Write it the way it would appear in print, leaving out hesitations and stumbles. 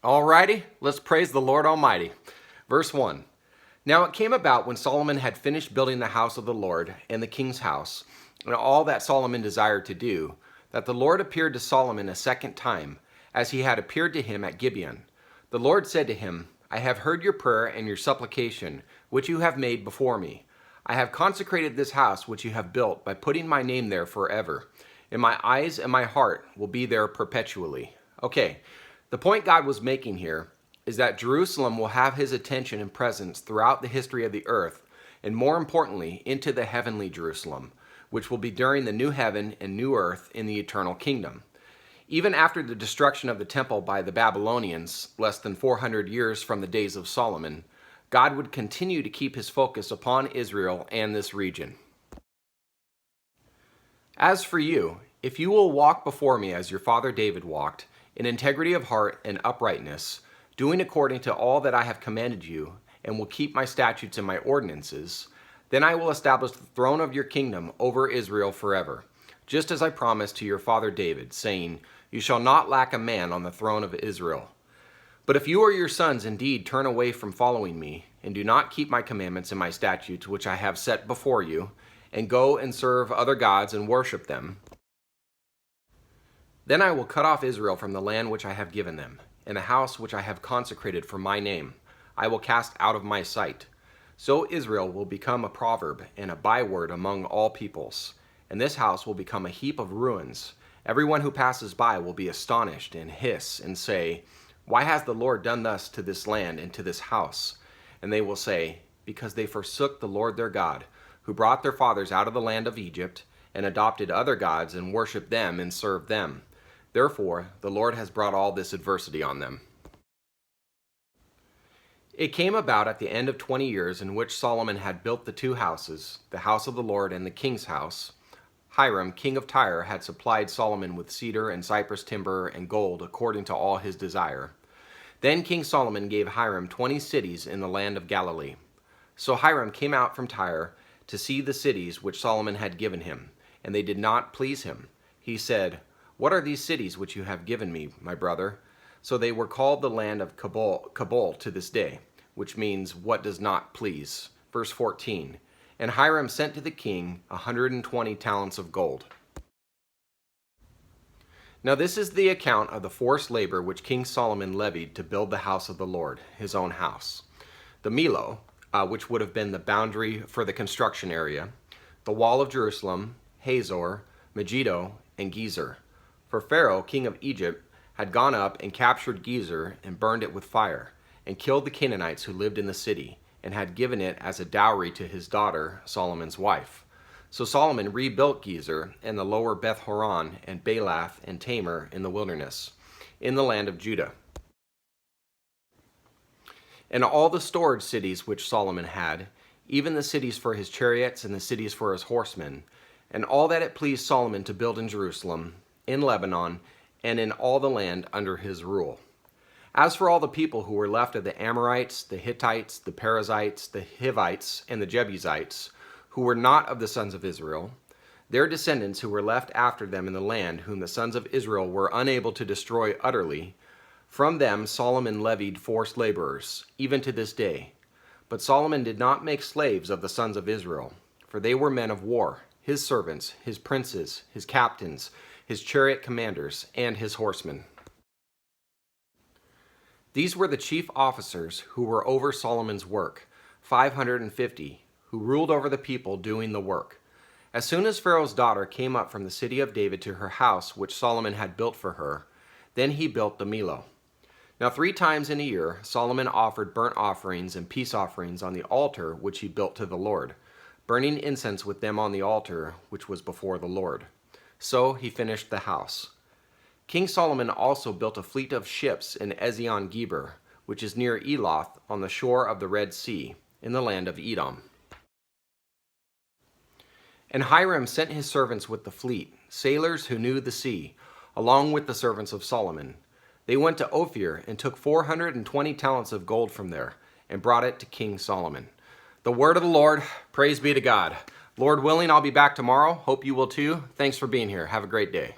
Alrighty, let's praise the Lord Almighty. Verse 1. Now it came about when Solomon had finished building the house of the Lord and the king's house, and all that Solomon desired to do, that the Lord appeared to Solomon a second time, as he had appeared to him at Gibeon. The Lord said to him, I have heard your prayer and your supplication, which you have made before me. I have consecrated this house which you have built by putting my name there forever, and my eyes and my heart will be there perpetually. Okay. The point God was making here is that Jerusalem will have his attention and presence throughout the history of the earth, and more importantly, into the heavenly Jerusalem, which will be during the new heaven and new earth in the eternal kingdom. Even after the destruction of the temple by the Babylonians, less than 400 years from the days of Solomon, God would continue to keep his focus upon Israel and this region. As for you, if you will walk before me as your father David walked, in integrity of heart and uprightness, doing according to all that I have commanded you, and will keep my statutes and my ordinances, then I will establish the throne of your kingdom over Israel forever, just as I promised to your father David, saying, You shall not lack a man on the throne of Israel. But if you or your sons indeed turn away from following me, and do not keep my commandments and my statutes which I have set before you, and go and serve other gods and worship them, then I will cut off Israel from the land which I have given them, and the house which I have consecrated for my name I will cast out of my sight. So Israel will become a proverb and a byword among all peoples, and this house will become a heap of ruins. Everyone who passes by will be astonished and hiss and say, Why has the Lord done thus to this land and to this house? And they will say, Because they forsook the Lord their God, who brought their fathers out of the land of Egypt, and adopted other gods and worshipped them and served them. Therefore, the Lord has brought all this adversity on them. It came about at the end of 20 years in which Solomon had built the two houses, the house of the Lord and the king's house. Hiram, king of Tyre, had supplied Solomon with cedar and cypress timber and gold according to all his desire. Then King Solomon gave Hiram 20 cities in the land of Galilee. So Hiram came out from Tyre to see the cities which Solomon had given him, and they did not please him. He said, What are these cities which you have given me, my brother? So they were called the land of Cabul to this day, which means what does not please. Verse 14, And Hiram sent to the king 120 talents of gold. Now this is the account of the forced labor which King Solomon levied to build the house of the Lord, his own house. The Millo, which would have been the boundary for the construction area, the wall of Jerusalem, Hazor, Megiddo, and Gezer. For Pharaoh, king of Egypt, had gone up and captured Gezer and burned it with fire, and killed the Canaanites who lived in the city, and had given it as a dowry to his daughter, Solomon's wife. So Solomon rebuilt Gezer and the lower Beth Horon and Baalath and Tamar in the wilderness, in the land of Judah. And all the storage cities which Solomon had, even the cities for his chariots and the cities for his horsemen, and all that it pleased Solomon to build in Jerusalem, in Lebanon, and in all the land under his rule. As for all the people who were left of the Amorites, the Hittites, the Perizzites, the Hivites, and the Jebusites, who were not of the sons of Israel, their descendants who were left after them in the land, whom the sons of Israel were unable to destroy utterly, from them Solomon levied forced laborers, even to this day. But Solomon did not make slaves of the sons of Israel, for they were men of war, his servants, his princes, his captains, his chariot commanders, and his horsemen. These were the chief officers who were over Solomon's work, 550, who ruled over the people doing the work. As soon as Pharaoh's daughter came up from the city of David to her house which Solomon had built for her, then he built the Millo. Now 3 times in a year Solomon offered burnt offerings and peace offerings on the altar which he built to the Lord, burning incense with them on the altar which was before the Lord. So he finished the house. King Solomon also built a fleet of ships in Ezion-Geber, which is near Eloth on the shore of the Red Sea, in the land of Edom. And Hiram sent his servants with the fleet, sailors who knew the sea, along with the servants of Solomon. They went to Ophir and took 420 talents of gold from there, and brought it to King Solomon. The word of the Lord, praise be to God. Lord willing, I'll be back tomorrow. Hope you will too. Thanks for being here. Have a great day.